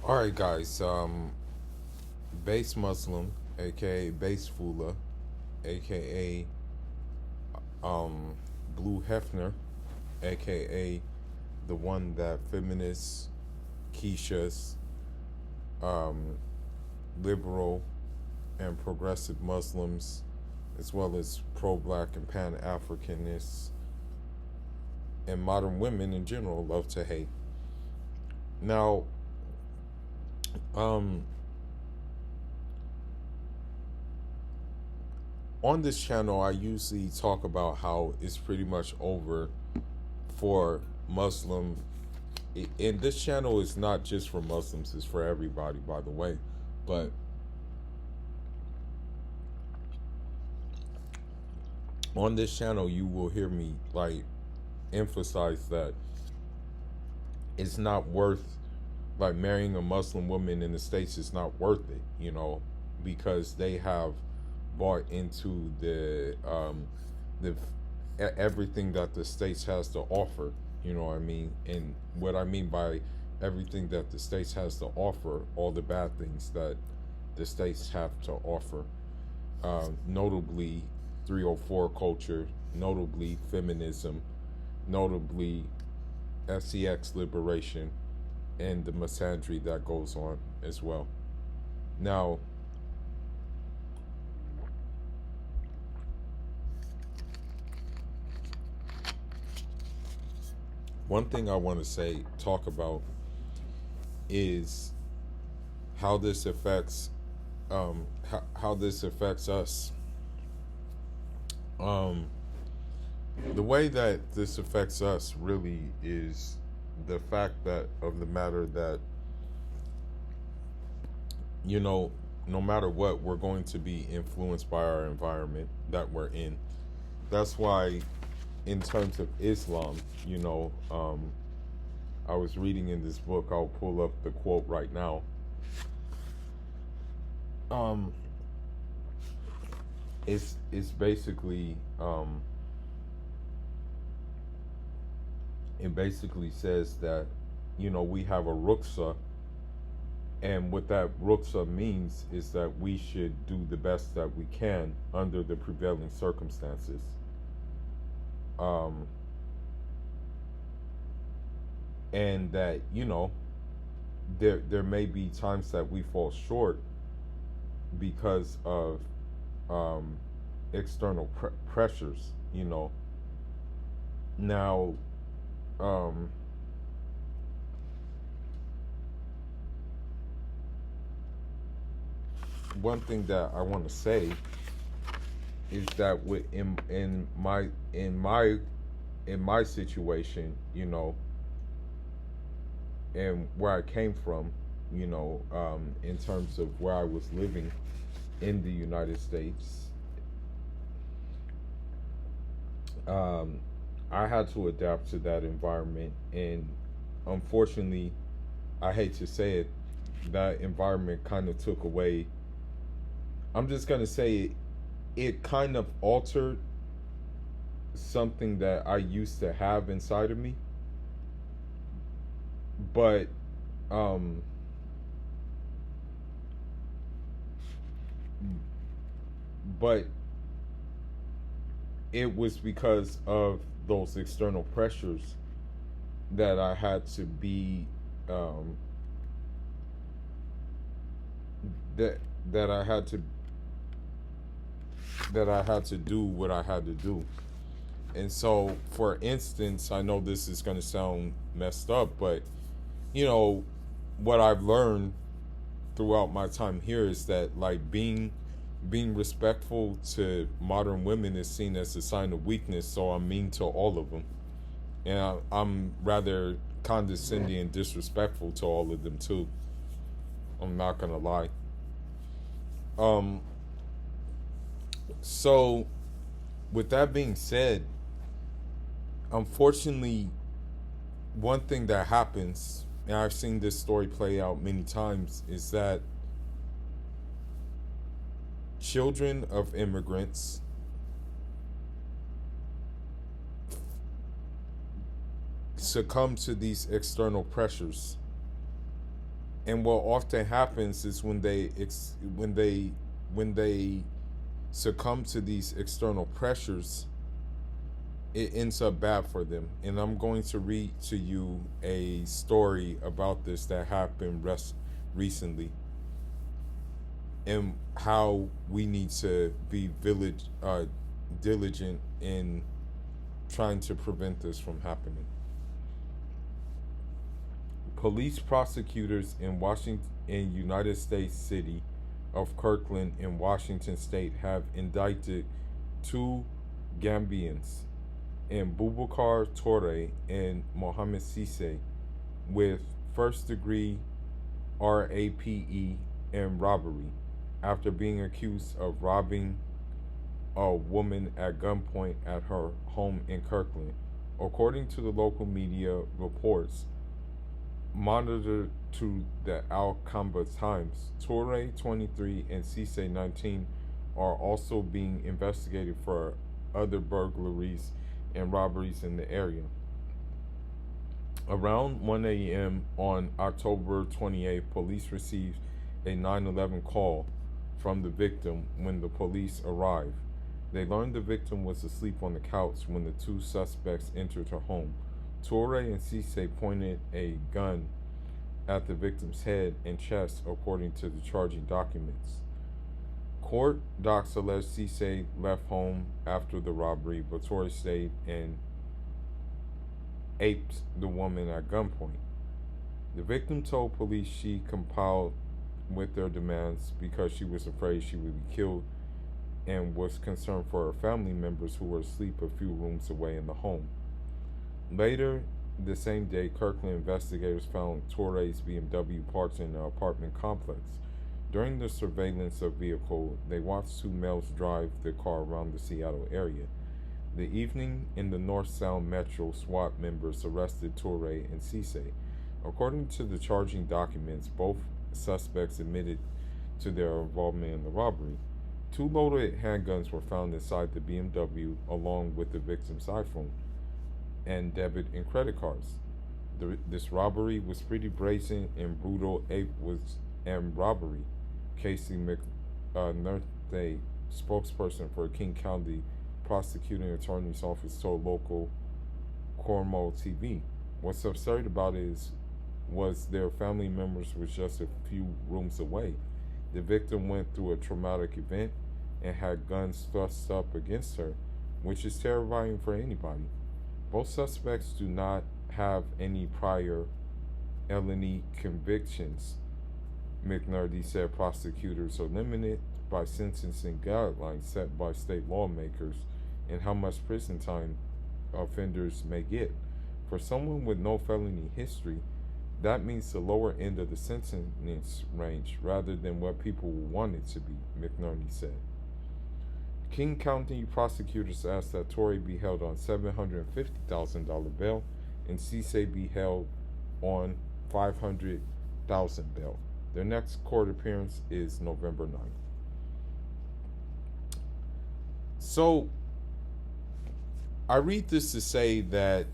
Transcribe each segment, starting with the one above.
All right, guys. Base Muslim, aka Base Fula, aka um, Blue Hefner, aka the one that feminists, Keishas, um, liberal and progressive Muslims, as well as pro-black and pan-Africanists and modern women in general love to hate. Now, um, on this channel, I usually talk about how it's pretty much over for Muslim. And this channel is not just for Muslims; it's for everybody, by the way. But on this channel, you will hear me like emphasize that it's not worth like marrying a Muslim woman in the States is not worth it, because they have bought into the everything that the States has to offer. You know what I mean? And what I mean by everything that the States has to offer, all the bad things that the States have to offer, notably 304 culture, notably feminism, notably sex liberation, and the misandry that goes on as well. Now, one thing I want to talk about, is how this affects, how this affects us. Um, the way that this affects us really is the fact that of the matter that no matter what, we're going to be influenced by our environment that we're in. That's why, in terms of Islam, I was reading in this book. I'll pull up the quote right now. Um, it's basically it basically says that we have a ruksa, and what that ruksa means is that we should do the best that we can under the prevailing circumstances. Um, and that there may be times that we fall short because of um, external pressures. Now, um, one thing that I want to say is that in my situation, and where I came from, in terms of where I was living in the United States, um, I had to adapt to that environment, and unfortunately, I hate to say it, that environment kind of took away. I'm just gonna say it kind of altered something that I used to have inside of me, but um, but it was because of those external pressures that I had to be um, that that I had to do what I had to do. And so, for instance, I know this is going to sound messed up, but you know what I've learned throughout my time here is that like being respectful to modern women is seen as a sign of weakness. So I'm mean to all of them, and I'm rather condescending and disrespectful to all of them too. I'm not gonna lie. Um, so with that being said, unfortunately, one thing that happens, and I've seen this story play out many times, is that children of immigrants succumb to these external pressures And what often happens is when they succumb to these external pressures, it ends up bad for them. And I'm going to read to you a story about this that happened recently, and how we need to be diligent in trying to prevent this from happening. Police prosecutors in United States city of Kirkland in Washington state have indicted two Gambians, and Boubacar Toure and Mohamed Cisse, with first degree RAPE and robbery after being accused of robbing a woman at gunpoint at her home in Kirkland. According to the local media reports, monitored to the Al Kamba Times, Toure, 23, and Cisse, 19, are also being investigated for other burglaries and robberies in the area. Around 1 a.m. on October 28th, police received a 911 call from the victim. When the police arrived, they learned the victim was asleep on the couch when the two suspects entered her home. Toure and Cisse pointed a gun at the victim's head and chest, according to the charging documents. Court docs allege Cisse left home after the robbery, but Toure stayed and aped the woman at gunpoint. The victim told police she complied with their demands because she was afraid she would be killed and was concerned for her family members who were asleep a few rooms away in the home. Later the same day, Kirkland investigators found Toure's BMW parked in an apartment complex. During the surveillance of vehicle, they watched two males drive the car around the Seattle area. The evening in the North Sound Metro, SWAT members arrested Toure and Cisse. According to the charging documents, both suspects admitted to their involvement in the robbery. Two loaded handguns were found inside the BMW, along with the victim's iPhone and debit and credit cards. This robbery was pretty brazen and brutal. And robbery. Casey McNerney, spokesperson for King County Prosecuting Attorney's Office, told local Cornwall TV. What's absurd about it was their family members were just a few rooms away. The victim went through a traumatic event and had guns thrust up against her, which is terrifying for anybody. Both suspects do not have any prior felony convictions. McNerney said prosecutors are limited by sentencing guidelines set by state lawmakers and how much prison time offenders may get. For someone with no felony history, that means the lower end of the sentence range rather than what people want it to be, McNerney said. King County prosecutors asked that Toure be held on $750,000 bail and Cisse be held on $500,000 bail. Their next court appearance is November 9th. So, I read this to say that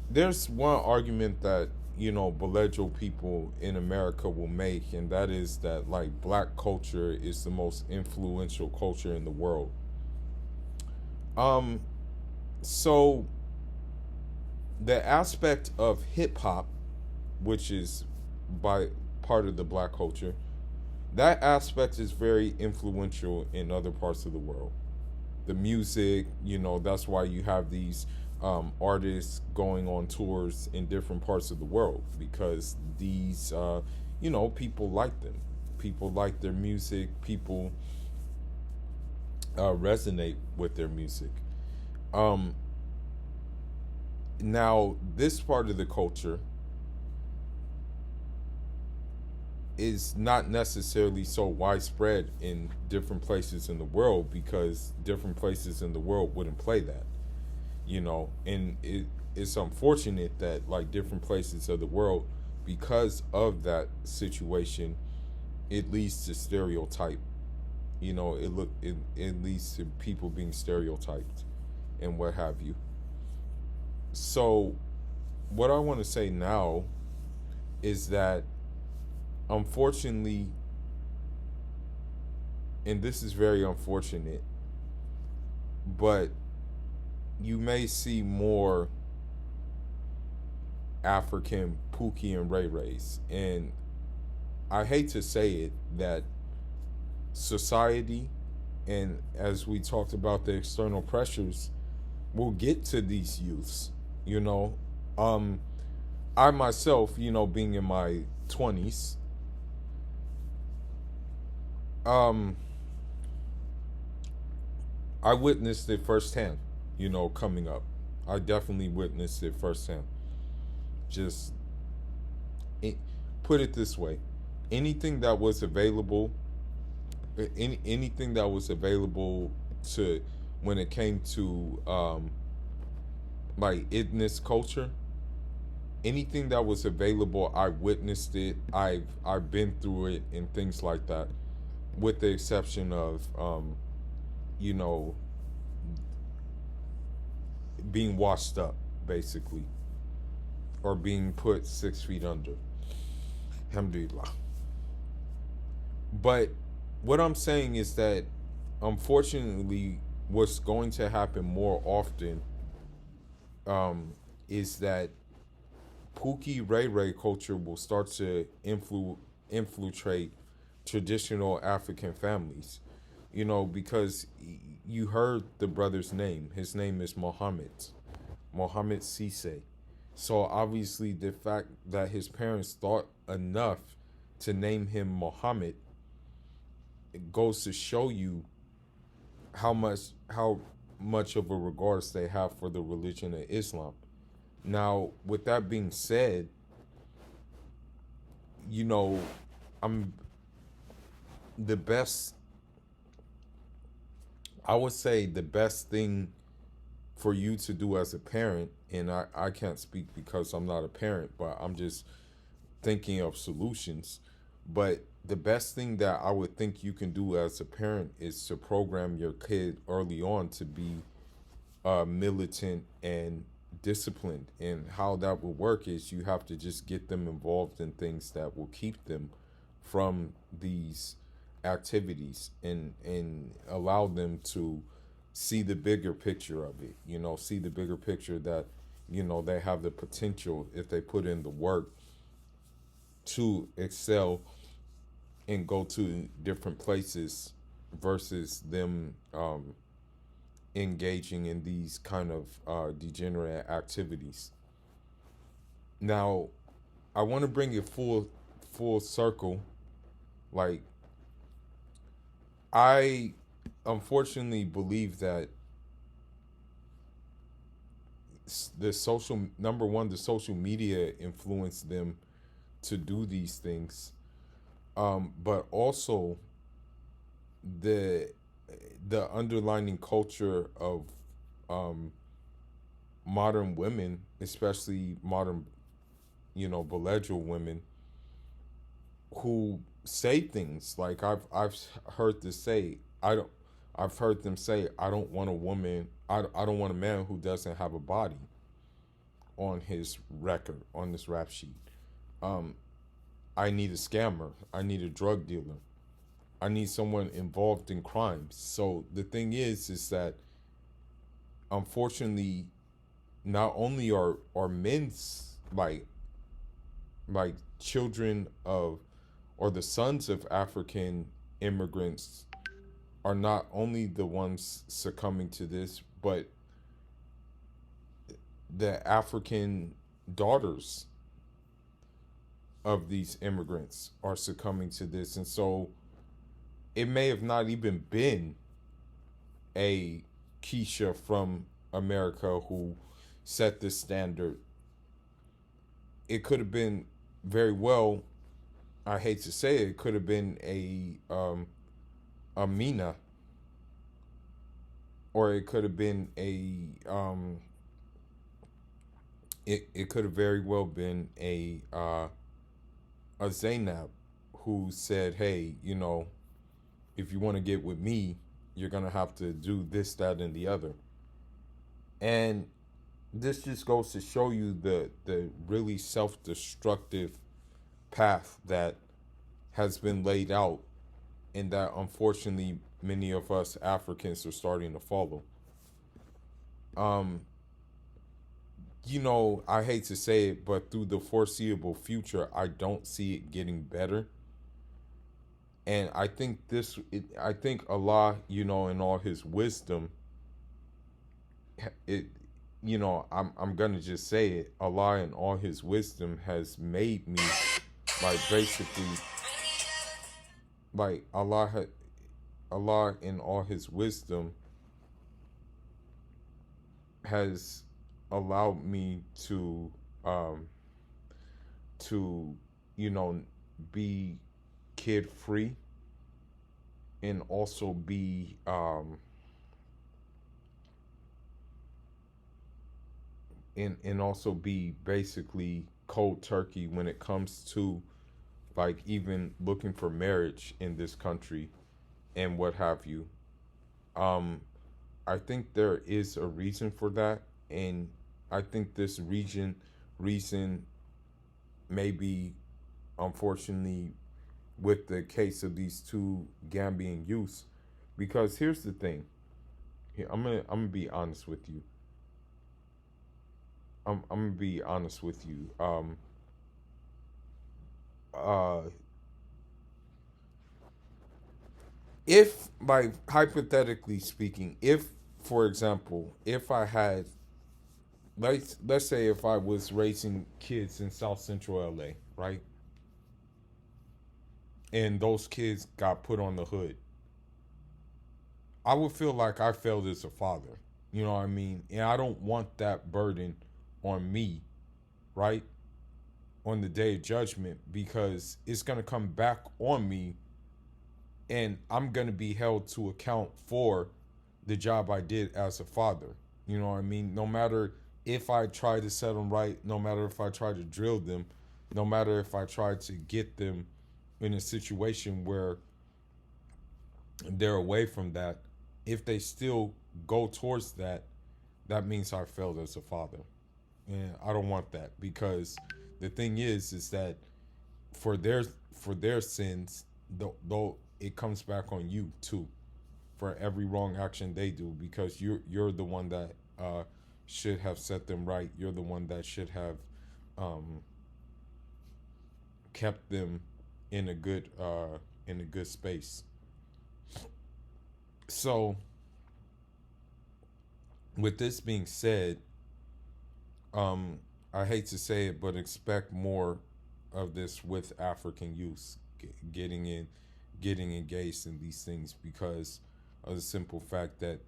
there's one argument that, Belejo people in America will make, and that is that, like, black culture is the most influential culture in the world. So the aspect of hip hop, which is by part of the black culture, that aspect is very influential in other parts of the world. The music, that's why you have these artists going on tours in different parts of the world, because these, people like them. People like their music. People resonate with their music. Now, this part of the culture is not necessarily so widespread in different places in the world, because different places in the world wouldn't play that, and it's unfortunate that, like, different places of the world, because of that situation, it leads to stereotype. It leads to people being stereotyped and what have you. So what I want to say now is that unfortunately, and this is very unfortunate, but you may see more African Pookie and Rayrays. And I hate to say it, that society, and as we talked about the external pressures, will get to these youths. You know, um, I myself, being in my 20s, um, I witnessed it firsthand, coming up. I definitely witnessed it firsthand. Just it, put it this way, anything that was available, anything that was available to when it came to like idness culture, anything that was available, I witnessed it. I've been through it and things like that, with the exception of you know being washed up, basically, or being put 6 feet under. Alhamdulillah. But what I'm saying is that, unfortunately, what's going to happen more often is that Pookie Ray Ray culture will start to infiltrate traditional African families. Because you heard the brother's name. His name is Mohammed Cisse. So obviously, the fact that his parents thought enough to name him Mohammed, it goes to show you how much of a regards they have for the religion of Islam. Now, with that being said, you know, I'm the best. I would say the best thing for you to do as a parent, and I can't speak because I'm not a parent, but I'm just thinking of solutions. But the best thing that I would think you can do as a parent is to program your kid early on to be militant and disciplined. And how that will work is you have to just get them involved in things that will keep them from these activities, and allow them to see the bigger picture of it. See the bigger picture that they have the potential, if they put in the work, to excel and go to different places, versus them engaging in these kind of degenerate activities. Now, I want to bring it full circle. Like, I unfortunately believe that the social number one, the social media influenced them to do these things, but also the the underlining culture of um, modern women, especially modern, millennial women, who say things like, I've heard this say I don't I've heard them say, I don't want a woman, I don't want a man who doesn't have a body on his record, on this rap sheet. um I need a scammer, I need a drug dealer, I need someone involved in crimes. So the thing is that, unfortunately, not only are men's, like children of, or the sons of African immigrants, are not only the ones succumbing to this, but the African daughters of these immigrants are succumbing to this. And so it may have not even been a Keisha from America who set this standard. It could have been, very well, I hate to say it, could have been a Mina, or it could have been it could have very well been a Zainab, who said, hey, if you want to get with me, you're gonna have to do this, that, and the other. And this just goes to show you the really self-destructive path that has been laid out, and that unfortunately many of us Africans are starting to follow. Um, I hate to say it, but through the foreseeable future, I don't see it getting better. And I think Allah, in all His wisdom, it, I'm gonna just say it. Allah, in all His wisdom, has made me like basically like Allah in all His wisdom has allowed me um to be kid free, and also be and also be basically cold turkey when it comes to like even looking for marriage in this country and what have you. um I think there is a reason for that, and I think this reason may be, unfortunately, with the case of these two Gambian youths. Because here's the thing. Here, I'm gonna be honest with you. I'm gonna be honest with you. Uh, if, like, hypothetically speaking, if, for example, if I had, let's say, if I was raising kids in South Central LA, right, and those kids got put on the hood, I would feel like I failed as a father. You know what I mean? And I don't want that burden on me, right? On the day of judgment, because it's going to come back on me, and I'm going to be held to account for the job I did as a father. You know what I mean? No matter if I try to set them right, no matter if I try to drill them, no matter if I try to get them in a situation where they're away from that, if they still go towards that, that means I failed as a father. And I don't want that, because the thing is that for their for their sins, though it comes back on you too, for every wrong action they do, because you're the one that should have set them right. You're the one that should have um, kept them in a good space. So, with this being said, um, I hate to say it, but expect more of this with African youth getting getting engaged in these things, because of the simple fact that,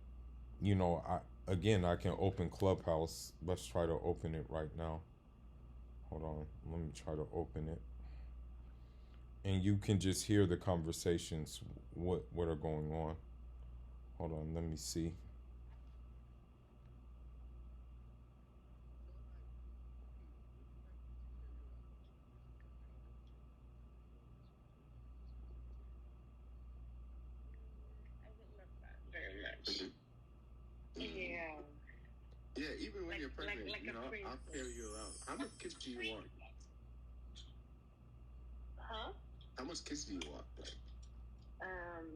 I can open Clubhouse. Let's try to open it right now. Hold on, let me try to open it, and you can just hear the conversations what are going on. Hold on, let me see. Very much. Yeah. Yeah, even when you're pregnant, I'll carry you around. How much kids do you want? Huh? How much kids do you want? Um,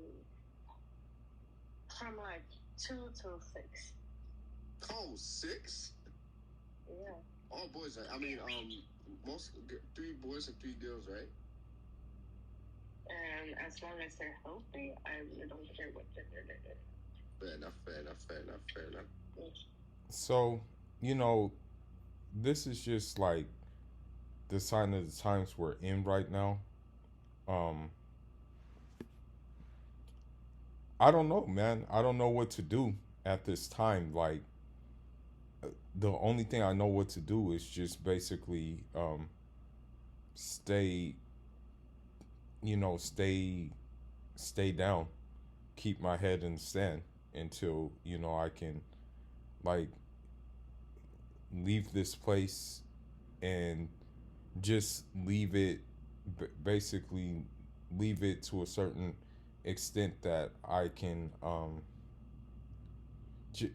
from like 2 to 6. Oh, 6? Yeah. All boys. Most 3 boys and 3 girls, right? And as long as they're healthy, I really don't care what gender they're. Fair enough, fair enough, fair enough, fair enough. So, this is just like the sign of the times we're in right now. Um, I don't know, man. I don't know what to do at this time. Like, the only thing I know what to do is just basically stay, stay down, keep my head in the sand until I can, like, leave this place, and just leave it, basically leave it to a certain extent that I can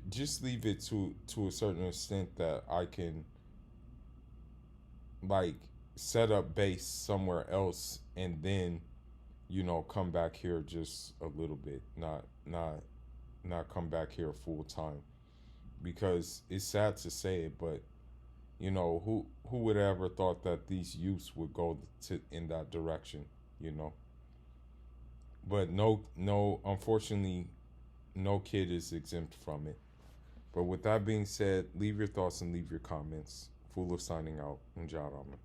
just leave it to a certain extent that I can, like, set up base somewhere else and then, come back here just a little bit, not come back here full time. Because it's sad to say it, but who would ever thought that these youths would go to in that direction, you know? But no, unfortunately, no kid is exempt from it. But with that being said, leave your thoughts and leave your comments. Full of signing out. Njaraman.